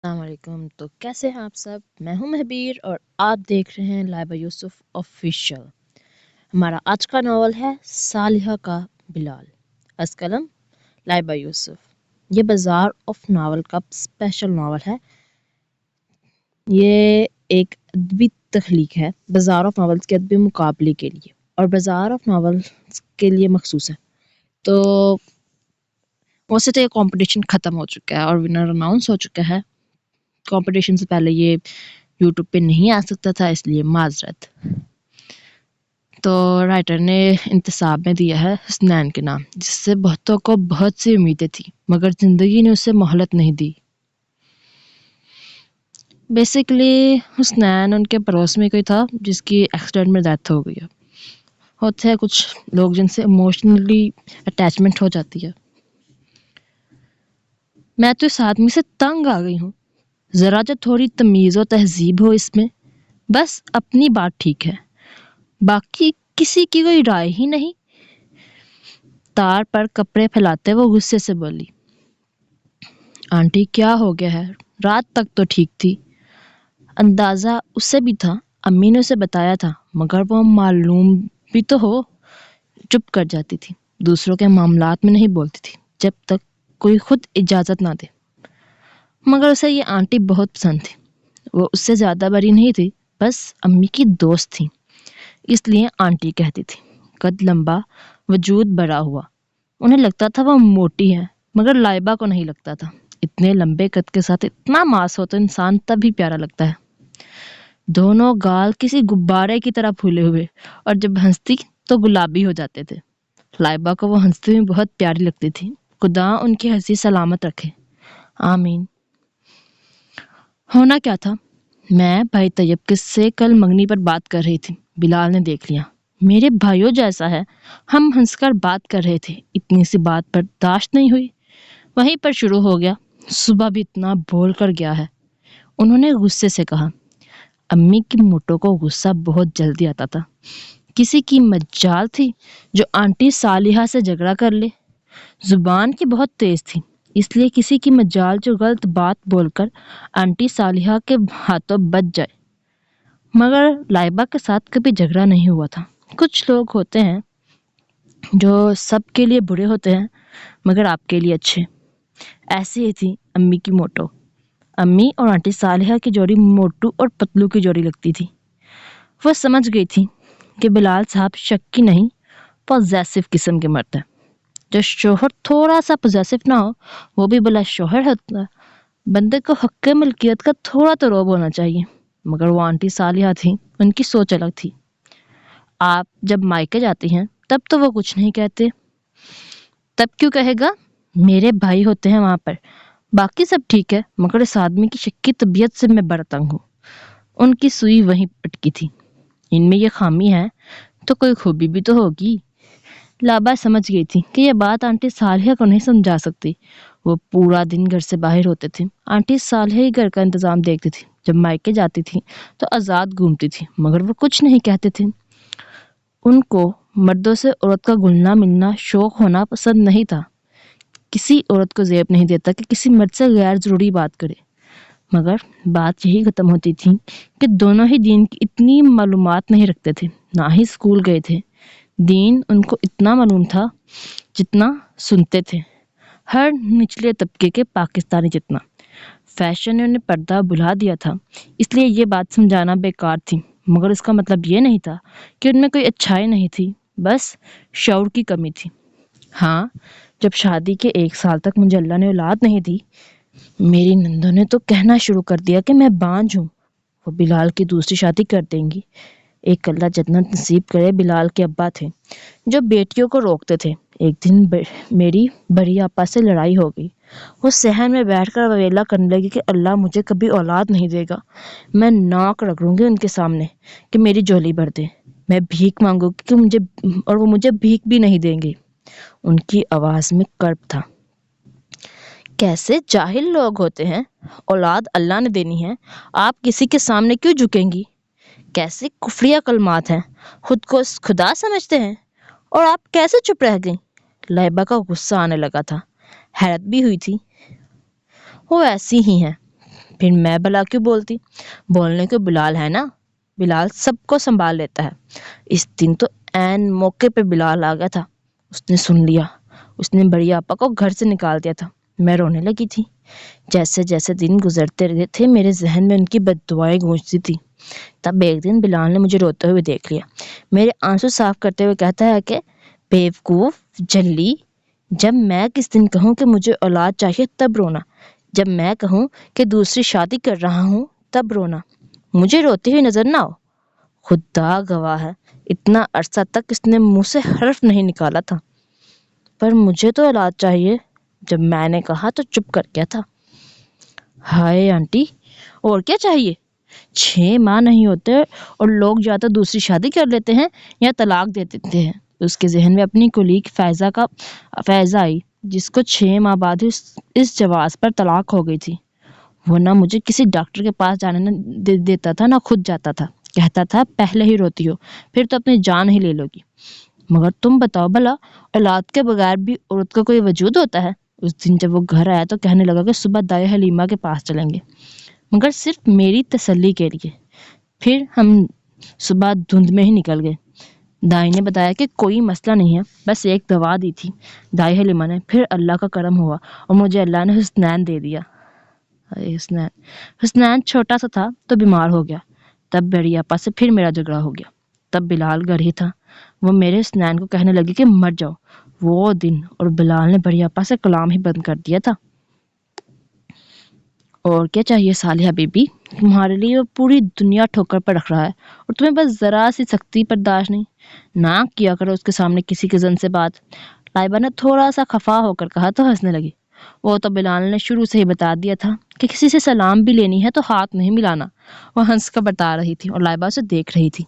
السلام علیکم، تو کیسے ہیں آپ سب؟ میں ہوں مہبیر اور آپ دیکھ رہے ہیں لائبہ یوسف آفیشیل۔ ہمارا آج کا ناول ہے صالحہ کا بلال، از قلم لائبہ یوسف۔ یہ بازار آف ناول کا اسپیشل ناول ہے۔ یہ ایک ادبی تخلیق ہے بازار آف ناولز کے ادبی مقابلے کے لیے، اور بازار آف ناولز کے لیے مخصوص ہے۔ تو ویسے تو یہ کمپٹیشن ختم ہو چکا ہے اور ونر اناؤنس ہو چکا ہے۔ کمپٹیشن سے پہلے یہ یوٹیوب پہ نہیں آ سکتا تھا، اس لیے معذرت۔ تو رائٹر نے انتصاب میں دیا ہے حسنین کے نام، جس سے بہتوں کو بہت سی امیدیں تھیں، مگر زندگی نے اسے مہلت نہیں دی۔ بیسیکلی حسنین ان کے پڑوس میں کوئی تھا جس کی ایکسیڈنٹ میں ڈیتھ ہو گئی ہے۔ ہوتے ہیں کچھ لوگ جن سے ایموشنلی اٹیچمنٹ ہو جاتی ہے۔ میں تو اس آدمی سے تنگ آ گئی ہوں، ذرا جو تھوڑی تمیز و تہذیب ہو اس میں، بس اپنی بات ٹھیک ہے، باقی کسی کی کوئی رائے ہی نہیں۔ تار پر کپڑے پھیلاتے وہ غصے سے بولی، آنٹی کیا ہو گیا ہے؟ رات تک تو ٹھیک تھی۔ اندازہ اسے بھی تھا، امی نے اسے بتایا تھا، مگر وہ معلوم بھی تو ہو، چپ کر جاتی تھی، دوسروں کے معاملات میں نہیں بولتی تھی جب تک کوئی خود اجازت نہ دے۔ مگر اسے یہ آنٹی بہت پسند تھی۔ وہ اس سے زیادہ بڑی نہیں تھی، بس امی کی دوست تھی، اس لیے آنٹی کہتی تھی۔ قد لمبا، وجود بڑا ہوا، انہیں لگتا تھا وہ موٹی ہے، مگر لائبہ کو نہیں لگتا تھا۔ اتنے لمبے قد کے ساتھ اتنا ماس ہو تو انسان تب ہی پیارا لگتا ہے۔ دونوں گال کسی غبارے کی طرح پھولے ہوئے، اور جب ہنستی تو گلابی ہو جاتے تھے۔ لائبہ کو وہ ہنستی ہوئی بہت پیاری لگتی تھی۔ خدا ان کی ہنسی سلامت رکھے، آمین۔ ہونا کیا تھا، میں بھائی طیب سے کل منگنی پر بات کر رہی تھی، بلال نے دیکھ لیا۔ میرے بھائیوں جیسا ہے، ہم ہنس کر بات کر رہے تھے، اتنی سی بات برداشت نہیں ہوئی، وہیں پر شروع ہو گیا۔ صبح بھی اتنا بول کر گیا ہے، انہوں نے غصے سے کہا۔ امی کی موٹو کو غصہ بہت جلدی آتا تھا، کسی کی مجال تھی جو آنٹی صالحہ سے جھگڑا کر لے۔ زبان کی بہت تیز تھی، اس لیے کسی کی مجال جو غلط بات بول کر آنٹی صالحہ کے ہاتھوں بچ جائے۔ مگر لائبہ کے ساتھ کبھی جھگڑا نہیں ہوا تھا۔ کچھ لوگ ہوتے ہیں جو سب کے لیے برے ہوتے ہیں مگر آپ کے لیے اچھے۔ ایسی ہی تھی امی کی موٹو۔ امی اور آنٹی صالحہ کی جوڑی موٹو اور پتلو کی جوڑی لگتی تھی۔ وہ سمجھ گئی تھی کہ بلال صاحب شکی نہیں، پوزیسو قسم کے مرد ہیں۔ جو شوہر تھوڑا سا پوزیسو نہ ہو وہ بھی بلا شوہر ہوتا ہے۔ بندے کو حق ملکیت کا تھوڑا تو روب ہونا چاہیے، مگر وہ آنٹی صالحہ تھی، ان کی سوچ الگ تھی۔ آپ جب مائکے جاتی ہیں تب تو وہ کچھ نہیں کہتے۔ تب کیوں کہے گا، میرے بھائی ہوتے ہیں وہاں پر، باقی سب ٹھیک ہے، مگر اس آدمی کی شکی طبیعت سے میں بڑا تنگ ہوں۔ ان کی سوئی وہیں اٹکی تھی، ان میں یہ خامی ہے تو کوئی خوبی بھی تو ہوگی۔ لابا سمجھ گئی تھی کہ یہ بات آنٹی صالحہ کو نہیں سمجھا سکتی۔ وہ پورا دن گھر سے باہر ہوتے تھے، آنٹی صالحہ ہی گھر کا انتظام دیکھتی تھی۔ جب مائکے جاتی تھی تو آزاد گھومتی تھی، مگر وہ کچھ نہیں کہتے تھے۔ ان کو مردوں سے عورت کا گھلنا ملنا شوق ہونا پسند نہیں تھا۔ کسی عورت کو زیب نہیں دیتا کہ کسی مرد سے غیر ضروری بات کرے۔ مگر بات یہی ختم ہوتی تھی کہ دونوں ہی دین کی اتنی معلومات نہیں رکھتے تھے، نہ ہی اسکول گئے تھے۔ دین ان کو اتنا معلوم تھا جتنا سنتے تھے، ہر نچلے طبقے کے پاکستانی جتنا۔ فیشن نے انہیں پردہ بھلا دیا تھا، اس لیے یہ بات سمجھانا بیکار تھی، مگر اس کا مطلب یہ نہیں تھا کہ ان میں کوئی اچھائی نہیں تھی، بس شعور کی کمی تھی۔ ہاں، جب شادی کے 1 سال تک مجھے اللہ نے اولاد نہیں دی، میری نندوں نے تو کہنا شروع کر دیا کہ میں بانجھ ہوں، وہ بلال کی دوسری شادی کر دیں گی۔ ایک اللہ جنت نصیب کرے بلال کے ابا تھے جو بیٹیوں کو روکتے تھے۔ ایک دن میری بڑی آپا سے لڑائی ہو گئی، وہ صحن میں بیٹھ کر ویلا کرنے لگی کہ اللہ مجھے کبھی اولاد نہیں دے گا، میں ناک رگڑوں گی ان کے سامنے کہ میری جھولی بھر دے، میں بھیک مانگوں گی اور وہ مجھے بھیک بھی نہیں دیں گے۔ ان کی آواز میں کرب تھا۔ کیسے جاہل لوگ ہوتے ہیں، اولاد اللہ نے دینی ہے، آپ کسی کے سامنے کیوں جھکیں گی؟ کیسے کفریہ کلمات ہیں، خود کو خدا سمجھتے ہیں، اور آپ کیسے چپ رہ گئیں؟ لائبہ کا غصہ آنے لگا تھا، حیرت بھی ہوئی تھی۔ وہ ایسی ہی ہیں، پھر میں بلا کیوں بولتی؟ بولنے کو بلال ہے نا، بلال سب کو سنبھال لیتا ہے۔ اس دن تو عین موقع پہ بلال آ گیا تھا۔ اس نے سن لیا، اس نے بڑی آپا کو گھر سے نکال دیا تھا۔ میں رونے لگی تھی۔ جیسے جیسے دن گزرتے رہے تھے میرے ذہن میں ان کی بد دعائیں گونجتی تھی۔ تب ایک دن بلال نے مجھے روتے ہوئے دیکھ لیا، میرے آنسو صاف کرتے ہوئے کہتا ہے کہ بیوقوف جھلی، جب میں کس دن کہوں کہ مجھے اولاد چاہیے تب رونا، جب میں کہوں کہ دوسری شادی کر رہا ہوں تب رونا، مجھے روتی ہوئی نظر نہ آؤ۔ خدا گواہ ہے اتنا عرصہ تک اس نے منہ سے حرف نہیں نکالا تھا، پر مجھے تو اولاد چاہیے، جب میں نے کہا تو چپ کر گیا تھا۔ ہائے آنٹی، اور کیا چاہیے؟ 6 ماہ نہیں ہوتے اور لوگ یا تو دوسری شادی کر لیتے ہیں یا طلاق دے دیتے ہیں۔ اس کے ذہن میں اپنی کولیگ فیضہ آئی، جس کو 6 ماہ بعد اس جواز پر طلاق ہو گئی تھی۔ وہ نہ مجھے کسی ڈاکٹر کے پاس جانے نہ دیتا تھا، نہ خود جاتا تھا، کہتا تھا پہلے ہی روتی ہو پھر تو اپنی جان ہی لے لو گی۔ مگر تم بتاؤ بھلا، اولاد کے بغیر بھی عورت کا کوئی وجود ہوتا ہے؟ اس دن جب وہ گھر آیا تو کہنے لگا کہ صبح دائی حلیمہ کے پاس چلیں گے، مگر صرف میری تسلی کے لیے۔ پھر ہم صبح دھند میں ہی نکل گئے۔ دائی نے بتایا کہ کوئی مسئلہ نہیں ہے، بس ایک دوا دی تھی دائی حلیمہ نے۔ پھر اللہ کا کرم ہوا اور مجھے اللہ نے حسنین دے دیا۔ حسنین چھوٹا سا تھا تو بیمار ہو گیا، تب بڑی آپا سے پھر میرا جھگڑا ہو گیا۔ تب بلال گھر ہی تھا، وہ میرے حسنین کو کہنے لگی کہ مر جاؤ۔ وہ دن، اور بلال نے بڑی آپا سے کلام ہی بند کر دیا تھا۔ اور کیا چاہیے صالحہ بی بی، تمہارے لیے وہ پوری دنیا ٹھوکر پر رکھ رہا ہے اور تمہیں بس ذرا سی سختی برداشت نہیں۔ نہ کیا کرو اس کے سامنے کسی قسم سے بات۔ لائبہ نے تھوڑا سا خفا ہو کر کہا تو ہنسنے لگی۔ وہ تو بلال نے شروع سے ہی بتا دیا تھا کہ کسی سے سلام بھی لینی ہے تو ہاتھ نہیں ملانا۔ وہ ہنس کر بتا رہی تھی اور لائبہ اسے دیکھ رہی تھی۔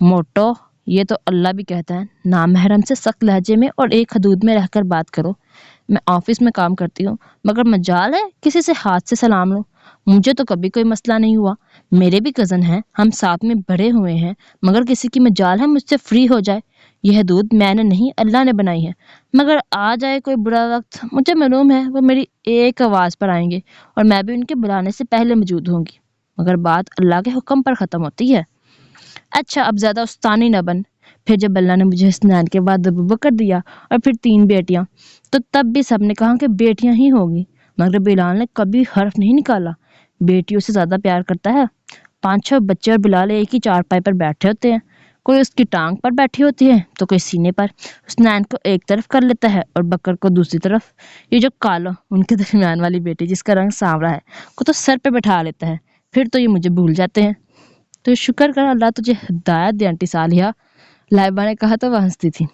موٹو، یہ تو اللہ بھی کہتا ہے، نامحرم سے سخت لہجے میں اور ایک حدود میں رہ کر بات کرو۔ میں آفس میں کام کرتی ہوں، مگر مجال ہے کسی سے ہاتھ سے سلام لوں؟ مجھے تو کبھی کوئی مسئلہ نہیں ہوا، میرے بھی کزن ہیں، ہم ساتھ میں بڑے ہوئے ہیں، مگر کسی کی مجال ہے مجھ سے فری ہو جائے؟ یہ حدود میں نے نہیں، اللہ نے بنائی ہے۔ مگر آ جائے کوئی برا وقت، مجھے معلوم ہے وہ میری ایک آواز پر آئیں گے اور میں بھی ان کے بلانے سے پہلے موجود ہوں گی، مگر بات اللہ کے حکم پر ختم ہوتی ہے۔ اچھا اب زیادہ استانی نہ بن۔ پھر جب اللہ نے مجھے حسنین کے بعد ابو بکر دیا اور پھر 3 بیٹیاں، تو تب بھی سب نے کہا کہ بیٹیاں ہی ہوگی، مگر بلال نے کبھی حرف نہیں نکالا۔ بیٹیوں سے زیادہ پیار کرتا ہے۔ 5-6 بچے اور بلال ایک ہی چارپائی پر بیٹھے ہوتے ہیں، کوئی اس کی ٹانگ پر بیٹھی ہوتی ہے تو کوئی سینے پر۔ حسنین کو ایک طرف کر لیتا ہے اور بکر کو دوسری طرف۔ یہ جو کالو، ان کے درمیان والی بیٹی جس کا رنگ سانولا ہے، کو تو سر پہ بٹھا لیتا ہے، پھر تو یہ مجھے بھول جاتے ہیں۔ تو شکر کر اللہ تجھے ہدایت دے آنٹی صالحہ، لائبہ نے کہا تو وہ ہنستی تھی۔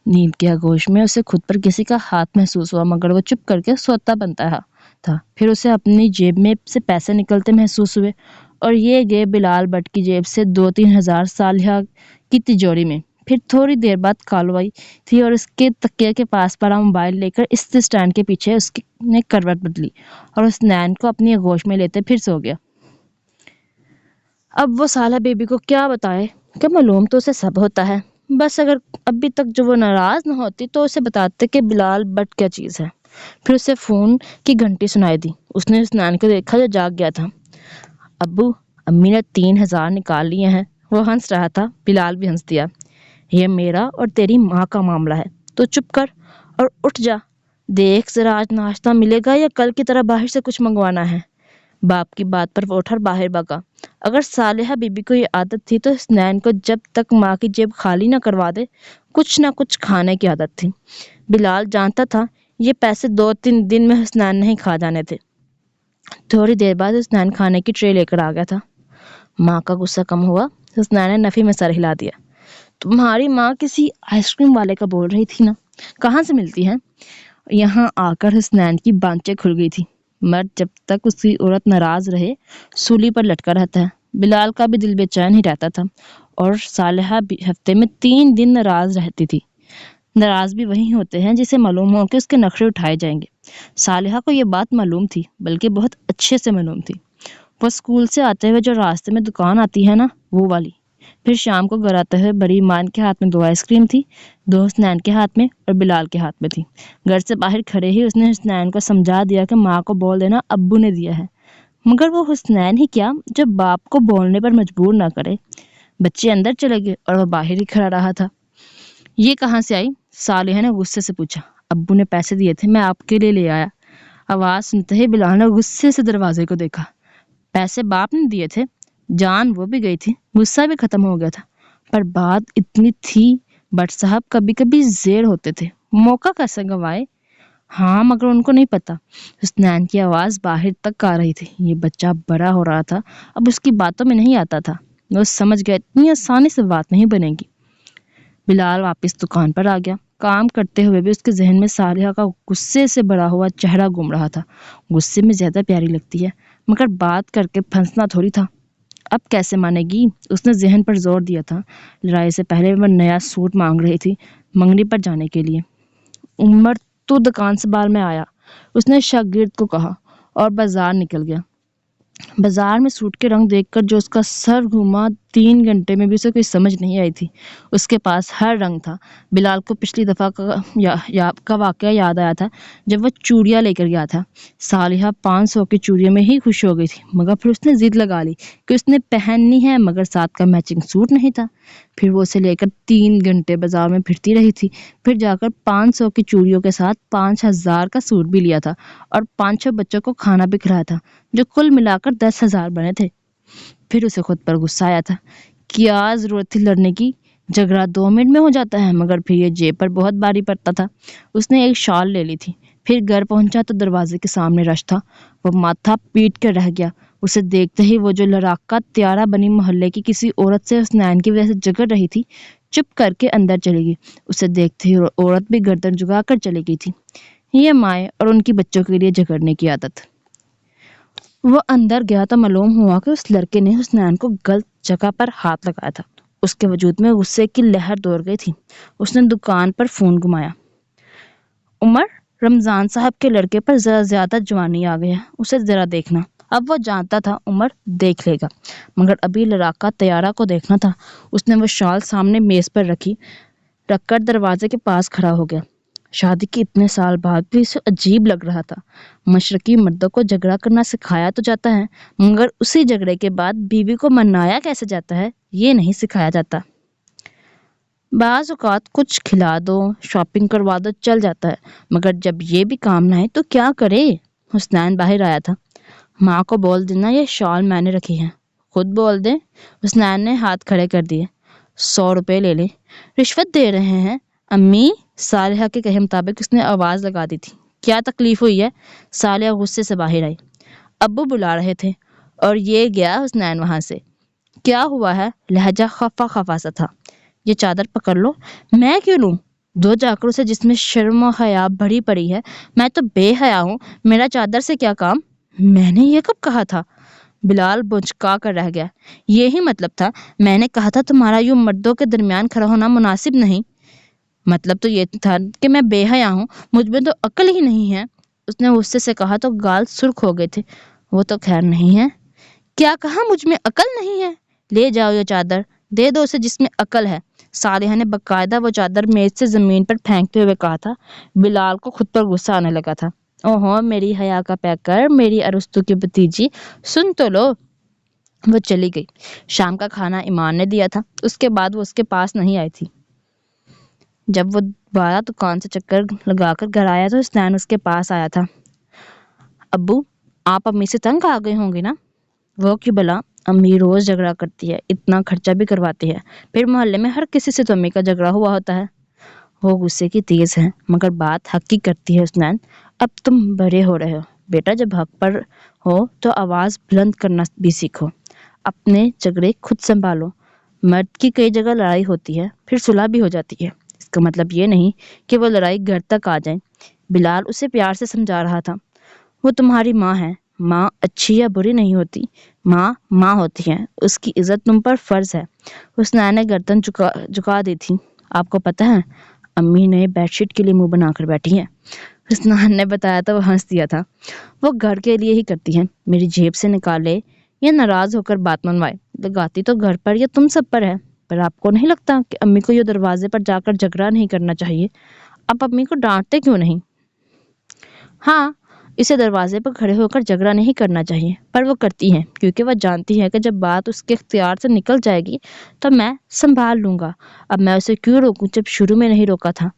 نیند کے آغوش میں اسے خود پر کسی کا ہاتھ محسوس ہوا، مگر وہ چپ کر کے سوتا بنتا تھا۔ پھر اسے اپنی جیب میں سے پیسے نکلتے محسوس ہوئے اور یہ گئے بلال بٹ کی جیب سے 2-3 ہزار صالحہ کی تجوری میں۔ پھر تھوڑی دیر بعد کالو آئی تھی اور اس کے تکیے کے پاس پڑا موبائل لے کر اس سٹینڈ کے پیچھے اس نے کروٹ بدلی اور حسنین کو اپنی آغوش میں لیتے پھر سو گیا۔ اب وہ صالحہ بیبی کو کیا بتائے کہ معلوم تو اسے سب ہوتا ہے، بس اگر ابھی تک جو وہ ناراض نہ ہوتی تو اسے بتاتے کہ بلال بٹ کیا چیز ہے۔ پھر اسے فون کی گھنٹی سنائی دی۔ اس نے حسنین کو دیکھا جو جاگ گیا تھا۔ ابو، امی نے 3000 نکال لیے ہیں۔ وہ ہنس رہا تھا، بلال بھی ہنس دیا۔ یہ میرا اور تیری ماں کا معاملہ ہے، تو چپ کر اور اٹھ جا، دیکھ ذرا آج ناشتہ ملے گا یا کل کی طرح باہر سے کچھ منگوانا ہے۔ باپ کی بات پر وہ اٹھا باہر بھاگا۔ اگر صالحہ بی بی کو یہ عادت تھی تو حسنین کو جب تک ماں کی جیب خالی نہ کروا دے کچھ نہ کچھ کھانے کی عادت تھی۔ بلال جانتا تھا یہ پیسے 2-3 دن میں حسنین نہیں کھا جانے تھے۔ تھوڑی دیر بعد حسنین کھانے کی ٹرے لے کر آ گیا تھا۔ ماں کا غصہ کم ہوا، حسنین نے نفی میں سر ہلا دیا۔ تمہاری ماں کسی آئس کریم والے کا بول رہی تھی نا، کہاں سے ملتی ہے؟ یہاں آ کر حسنین کی بانچیں کھل گئی تھی۔ مرد جب تک اس کی عورت ناراض رہے سولی پر لٹکا رہتا ہے۔ بلال کا بھی دل بے چین ہی رہتا تھا اور صالحہ بھی ہفتے میں 3 دن ناراض رہتی تھی۔ ناراض بھی وہی ہوتے ہیں جسے معلوم ہو کہ اس کے نخرے اٹھائے جائیں گے۔ صالحہ کو یہ بات معلوم تھی، بلکہ بہت اچھے سے معلوم تھی۔ وہ اسکول سے آتے ہوئے جو راستے میں دکان آتی ہے نا، وہ والی۔ پھر شام کو گھر آتے ہوئے بڑی ایمان کے ہاتھ میں 2 آئس کریم تھی، 2 حسنین کے ہاتھ میں اور بلال کے ہاتھ میں تھی۔ گھر سے باہر کھڑے ہی اس نے حسنین کو سمجھا دیا کہ ماں کو بول دینا ابو نے دیا ہے، مگر وہ حسنین ہی کیا جو باپ کو بولنے پر مجبور نہ کرے۔ بچے اندر چلے گئے اور وہ باہر ہی کھڑا رہا تھا۔ یہ کہاں سے آئی؟ صالحہ نے غصے سے پوچھا۔ ابو نے پیسے دیے تھے، میں آپ کے لیے لے آیا۔ آواز سنتے ہی بلال نے غصے سے دروازے کو دیکھا۔ پیسے باپ نے دیے تھے، جان وہ بھی گئی تھی، غصہ بھی ختم ہو گیا تھا، پر بات اتنی تھی بٹ صاحب کبھی کبھی زیر ہوتے تھے، موقع کیسے گنوائے؟ ہاں مگر ان کو نہیں پتا۔ حسنین کی آواز باہر تک آ رہی تھی۔ یہ بچہ بڑا ہو رہا تھا، اب اس کی باتوں میں نہیں آتا تھا۔ وہ سمجھ گیا اتنی آسانی سے بات نہیں بنے گی۔ بلال واپس دکان پر آ گیا۔ کام کرتے ہوئے بھی اس کے ذہن میں صالحہ کا غصے سے بھرا ہوا چہرہ گھوم رہا تھا۔ غصے میں زیادہ پیاری لگتی ہے، مگر بات کر کے پھنسنا تھوڑی تھا۔ اب کیسے مانے گی؟ اس نے ذہن پر زور دیا تھا۔ لڑائی سے پہلے وہ نیا سوٹ مانگ رہی تھی منگنی پر جانے کے لیے۔ عمر تو دکان سے بعد میں آیا، اس نے شاگرد کو کہا اور بازار نکل گیا۔ بازار میں سوٹ کے رنگ دیکھ کر جو اس کا سر گھوما، 3 گھنٹے میں بھی اسے کوئی سمجھ نہیں آئی تھی۔ اس کے پاس ہر رنگ تھا۔ بلال کو پچھلی دفعہ کا واقعہ یاد آیا تھا جب وہ چوڑیاں لے کر گیا تھا۔ صالحہ 500 کی چوڑیوں میں ہی خوش ہو گئی تھی، مگر پھر اس نے ضد لگا لی کہ اس نے پہننی ہے، مگر ساتھ کا میچنگ سوٹ نہیں تھا۔ پھر وہ اسے لے کر 3 گھنٹے بازار میں پھرتی رہی تھی، پھر جا کر 500 کی چوڑیوں کے ساتھ 5000 کا سوٹ بھی لیا تھا اور 5-6 بچوں کو کھانا بھی کھلایا تھا، جو کل ملا کر 10,000 بنے تھے۔ پھر اسے خود پر غصہ آیا تھا۔ کیا ضرورت تھی لڑنے کی؟ جھگڑا 2 منٹ میں ہو جاتا ہے، مگر پھر یہ جیب پر بہت بھاری پڑتا تھا۔ اس نے ایک شال لے لی تھی۔ پھر گھر پہنچا تو دروازے کے سامنے رش تھا۔ وہ ماتھا پیٹ کر رہ گیا۔ اسے دیکھتے ہی وہ جو لڑاکا تیارہ بنی محلے کی کسی عورت سے حسنین کی وجہ سے جھگڑ رہی تھی، چپ کر کے اندر چلی گئی۔ اسے دیکھتے ہی عورت بھی گردن جھکا کر چلی گئی تھی۔ یہ مائیں اور ان کی بچوں کے لیے جھگڑنے کی عادت۔ وہ اندر گیا تو معلوم ہوا کہ اس لڑکے نے حسنین کو غلط جگہ پر ہاتھ لگایا تھا۔ اس کے وجود میں غصے کی لہر دوڑ گئی تھی۔ اس نے دکان پر فون گھمایا۔ عمر، رمضان صاحب کے لڑکے پر ذرا زیادہ جوانی آ گئی ہے، اسے ذرا دیکھنا۔ اب وہ جانتا تھا عمر دیکھ لے گا، مگر ابھی لڑاکا طیارہ کو دیکھنا تھا۔ اس نے وہ شال سامنے میز پر رکھ کر دروازے کے پاس کھڑا ہو گیا۔ شادی کے اتنے سال بعد بھی اسے عجیب لگ رہا تھا۔ مشرقی مردوں کو جھگڑا کرنا سکھایا تو جاتا ہے، مگر اسی جھگڑے کے بعد بیوی کو منایا کیسے جاتا ہے، یہ نہیں سکھایا جاتا۔ بعض اوقات کچھ کھلا دو، شاپنگ کروا دو، چل جاتا ہے، مگر جب یہ بھی کام نہ ہے تو کیا کرے؟ حسنین باہر آیا تھا۔ ماں کو بول دینا یہ شال میں نے رکھی ہے۔ خود بول دیں۔ حسنین نے ہاتھ کھڑے کر دیے۔ 100 روپے لے لیں۔ رشوت دے رہے ہیں امی؟ صالحہ کے کہے مطابق اس نے آواز لگا دی تھی۔ کیا تکلیف ہوئی ہے؟ صالحہ غصے سے باہر آئی۔ ابو بلا رہے تھے اور یہ گیا حسنین وہاں سے۔ کیا ہوا ہے؟ لہجہ خفا خفا سا تھا۔ یہ چادر پکڑ لو۔ میں کیوں لوں؟ 2 چاکروں سے جس میں شرم و حیا بھری پڑی ہے، میں تو بے حیا ہوں، میرا چادر سے کیا کام؟ میں نے یہ کب کہا تھا؟ بلال بچکا کر رہ گیا۔ یہی مطلب تھا، میں نے کہا تھا تمہارا یوں مردوں کے درمیان کھڑا ہونا مناسب نہیں۔ مطلب تو یہ تھا کہ میں بے حیا ہوں، مجھ میں تو عقل ہی نہیں ہے۔ اس نے غصے سے کہا تو گال سرخ ہو گئے تھے۔ وہ تو خیر نہیں ہے۔ کیا کہا مجھ میں عقل نہیں ہے؟ لے جاؤ یہ چادر، دے دو اسے جس میں عقل ہے۔ صالحہ نے باقاعدہ وہ چادر میز سے زمین پر پھینکتے ہوئے کہا تھا۔ بلال کو خود پر غصہ آنے لگا تھا۔ اوہو میری حیا کا پیکر، میری ارسطو کی بھتیجی، سن تو لو۔ وہ چلی گئی۔ شام کا کھانا ایمان نے دیا تھا، اس کے بعد وہ اس کے پاس نہیں آئی تھی۔ جب وہ دوبارہ دکان سے چکر لگا کر گھر آیا تو حسنین اس کے پاس آیا تھا۔ ابو، آپ امی سے تنگ آ گئے ہوں گے نا؟ وہ کی بلا، امی روز جھگڑا کرتی ہے، اتنا خرچہ بھی کرواتی ہے، پھر محلے میں ہر کسی سے تو امی کا جھگڑا ہوا ہوتا ہے۔ وہ غصے کی تیز ہے، مگر بات حق کی کرتی ہے حسنین۔ اب تم بڑے ہو رہے ہو بیٹا، جب حق پر ہو تو آواز بلند کرنا بھی سیکھو، اپنے جھگڑے خود سنبھالو۔ مرد کی کئی جگہ لڑائی ہوتی ہے، پھر صلح بھی ہو جاتی ہے، اس کا مطلب یہ نہیں کہ وہ لڑائی گھر تک آ جائے۔ بلال اسے پیار سے سمجھا رہا تھا۔ وہ تمہاری ماں ہے، ماں اچھی یا بری نہیں ہوتی، ماں ماں ہوتی ہے، اس کی عزت تم پر فرض ہے۔ حسنین نے گردن جھکا دی تھی۔ آپ کو پتہ ہے امی نے بیڈ شیٹ کے لیے منہ بنا کر بیٹھی ہیں۔ حسنین نے بتایا تو وہ ہنس دیا تھا۔ وہ گھر کے لیے ہی کرتی ہیں، میری جیب سے نکالے یا ناراض ہو کر بات منوائے، لگاتی تو گھر پر یا تم سب پر ہے۔ پر آپ کو نہیں لگتا کہ امی کو یہ دروازے پر جا کر جھگڑا نہیں کرنا چاہیے؟ آپ امی کو ڈانٹتے کیوں نہیں؟ ہاں، اسے دروازے پر کھڑے ہو کر جھگڑا نہیں کرنا چاہیے، پر وہ کرتی ہے کیونکہ وہ جانتی ہے کہ جب بات اس کے اختیار سے نکل جائے گی تو میں سنبھال لوں گا۔ اب میں اسے کیوں روکوں جب شروع میں نہیں روکا تھا؟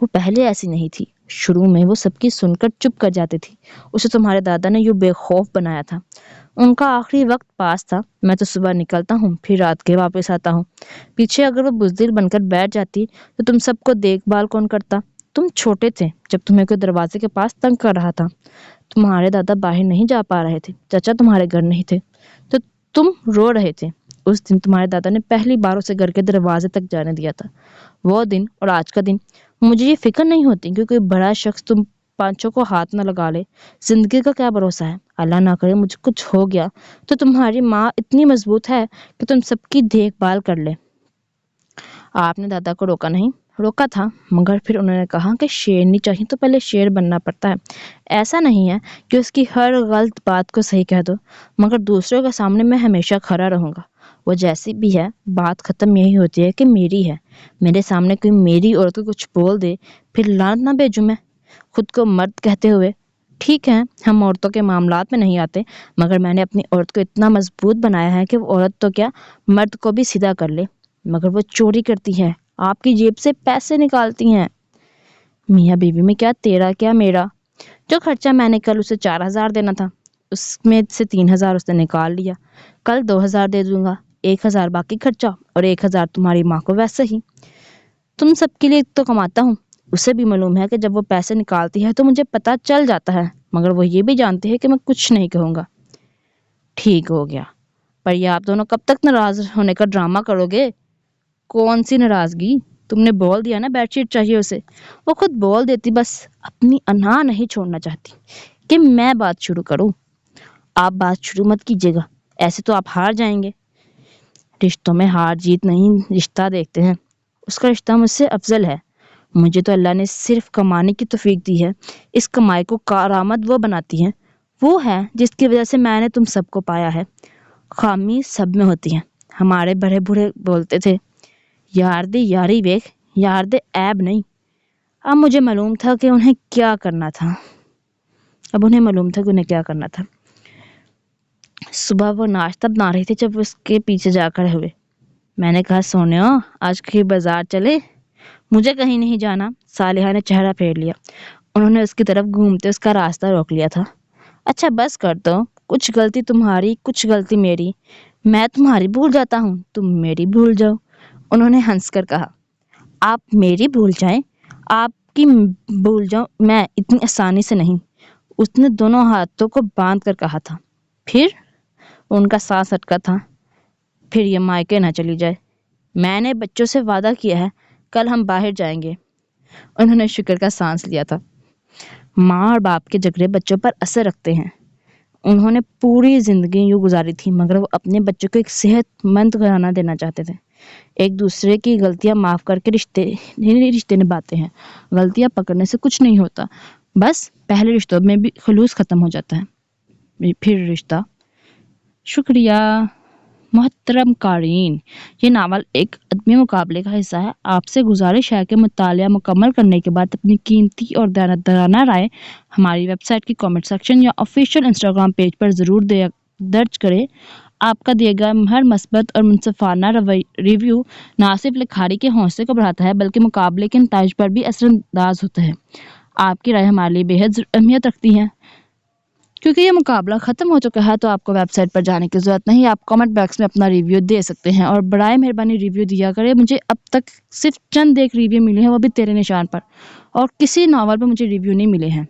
وہ پہلے ایسی نہیں تھی۔ شروع میں وہ سب کی سن کر چپ کر جاتی تھی۔ اسے تمہارے دادا نے یوں بے خوف بنایا تھا۔ ان کا آخری وقت پاس تھا۔ میں تو صبح نکلتا ہوں پھر رات کے واپس آتا ہوں۔ پیچھے اگر وہ بزدل بن کر بیٹھ جاتی تو تم سب کو دیکھ بھال کون کرتا؟ تم چھوٹے تھے جب تمہیں کوئی دروازے کے پاس تنگ کر رہا تھا۔ تمہارے دادا باہر نہیں جا پا رہے تھے، چچا تمہارے گھر نہیں تھے تو تم رو رہے تھے۔ اس دن تمہارے دادا نے پہلی بار اسے گھر کے دروازے تک جانے دیا تھا۔ وہ دن اور آج کا دن مجھے یہ فکر نہیں ہوتی کہ کوئی بڑا شخص تم پانچوں کو ہاتھ نہ لگا لے۔ زندگی کا کیا بھروسہ ہے؟ اللہ نہ کرے مجھے کچھ ہو گیا تو تمہاری ماں اتنی مضبوط ہے کہ تم سب کی دیکھ بھال کر لے۔ آپ نے دادا کو روکا نہیں؟ روکا تھا، مگر پھر انہوں نے کہا کہ شیرنی چاہیے تو پہلے شیر بننا پڑتا ہے۔ ایسا نہیں ہے کہ اس کی ہر غلط بات کو صحیح کہہ دو، مگر دوسروں کے سامنے میں ہمیشہ کھڑا رہوں گا۔ وہ جیسی بھی ہے، بات ختم یہی ہوتی ہے کہ میری ہے۔ میرے سامنے کوئی میری عورت کو کچھ بول دے، پھر لعنت نہ بھیجوں میں خود کو مرد کہتے ہوئے۔ ٹھیک ہے، ہم عورتوں کے معاملات میں نہیں آتے، مگر میں نے اپنی عورت کو اتنا مضبوط بنایا ہے کہ وہ عورت تو کیا مرد کو بھی سیدھا کر لے۔ مگر وہ چوری کرتی ہے، آپ کی جیب سے پیسے نکالتی ہیں۔ میاں بیوی میں کیا تیرا کیا میرا؟ جو خرچہ میں نے کل اسے 4,000 دینا تھا اس میں سے 3,000 اس نے نکال لیا۔ کل 2,000 دے دوں گا، 1,000 باقی خرچہ اور 1,000 تمہاری ماں کو ویسے ہی۔ تم سب کے لیے تو کماتا ہوں۔ اسے بھی معلوم ہے کہ جب وہ پیسے نکالتی ہے تو مجھے پتہ چل جاتا ہے، مگر وہ یہ بھی جانتی ہے کہ میں کچھ نہیں کہوں گا۔ ٹھیک ہو گیا، پر یہ آپ دونوں کب تک ناراض ہونے کا ڈرامہ کرو گے؟ کون سی ناراضگی؟ تم نے بول دیا نا بیڈ شیٹ چاہیے اسے۔ وہ خود بول دیتی، بس اپنی انا نہیں چھوڑنا چاہتی کہ میں بات شروع کروں۔ آپ بات شروع مت کیجیے گا، ایسے تو آپ ہار جائیں گے۔ رشتوں میں ہار جیت نہیں، رشتہ دیکھتے ہیں۔ اس کا رشتہ مجھ سے افضل ہے۔ مجھے تو اللہ نے صرف کمانے کی توفیق دی ہے۔ اس کمائی کو کارآمد وہ بناتی ہے، وہ ہے جس کی وجہ سے میں نے تم سب کو پایا ہے۔ خامی سب میں ہوتی ہے۔ ہمارے بڑے بوڑھے بولتے تھے، یار دے یاری ویکھ، یار دے عیب نہیں۔ اب مجھے معلوم تھا کہ انہیں کیا کرنا تھا۔ صبح وہ ناشتہ بنا رہی تھی جب اس کے پیچھے جا کر ہوئے۔ میں نے کہا سونیو آج کہیں بازار چلے؟ مجھے کہیں نہیں جانا، صالحہ نے چہرہ پھیر لیا۔ انہوں نے اس کی طرف گھومتے اس کا راستہ روک لیا تھا۔ اچھا بس کر دو، کچھ غلطی تمہاری کچھ غلطی میری، میں تمہاری بھول جاتا ہوں تم میری بھول جاؤ۔ انہوں نے ہنس کر کہا، آپ میری بھول جائیں، آپ کی بھول جاؤں میں اتنی آسانی سے نہیں۔ اس نے دونوں ہاتھوں کو باندھ کر کہا تھا۔ پھر ان کا سانس اٹکا تھا۔ پھر یہ مائکے نہ چلی جائے۔ میں نے بچوں سے وعدہ کیا ہے کل ہم باہر جائیں گے۔ انہوں نے شکر کا سانس لیا تھا۔ ماں اور باپ کے جھگڑے بچوں پر اثر رکھتے ہیں۔ انہوں نے پوری زندگی یوں گزاری تھی، مگر وہ اپنے بچوں کو ایک صحت مند گھرانہ دینا چاہتے تھے۔ ایک دوسرے کی غلطیاں معاف کر کے رشتے نبھاتے ہیں۔ غلطیاں پکڑنے سے کچھ نہیں ہوتا، بس پہلے رشتوں میں بھی خلوص ختم ہو جاتا ہے، پھر رشتہ۔ شکریہ محترم قارئین، یہ ناول ایک ادبی مقابلے کا حصہ ہے۔ آپ سے گزارش ہے کہ مطالعہ مکمل کرنے کے بعد اپنی قیمتی اور دیانتدارانہ رائے ہماری ویب سائٹ کی کامنٹ سیکشن یا آفیشیل انسٹاگرام پیج پر ضرور درج کریں۔ آپ کا دیے گا ہر مثبت اور منصفانہ ریویو نہ صرف لکھاری کے حوصلے کو بڑھاتا ہے بلکہ مقابلے کے نتائج پر بھی اثر انداز ہوتا ہے۔ آپ کی رائے ہمارے لیے بے حد اہمیت رکھتی ہے۔ کیونکہ یہ مقابلہ ختم ہو چکا ہے تو آپ کو ویب سائٹ پر جانے کی ضرورت نہیں، آپ کامنٹ باکس میں اپنا ریویو دے سکتے ہیں، اور برائے مہربانی ریویو دیا کریں۔ مجھے اب تک صرف چند ایک ریویو ملے ہیں، وہ بھی تیرے نشان پر، اور کسی ناول پر مجھے ریویو نہیں ملے ہیں۔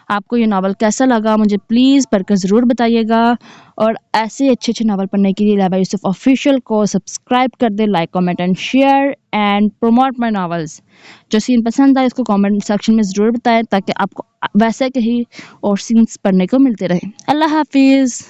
آپ کو یہ ناول کیسا لگا مجھے پلیز پڑھ کر ضرور بتائیے گا، اور ایسے اچھے ناول پڑھنے کے لیے لیبا یوسف آفیشیل کو سبسکرائب کر دیں، like comment and share and promote my novels. جو سین پسند آئے اس کو کامنٹ سیکشن میں ضرور بتائیں تاکہ آپ کو ویسے کہیں اور سینس پڑھنے کو ملتے رہیں۔ اللہ حافظ۔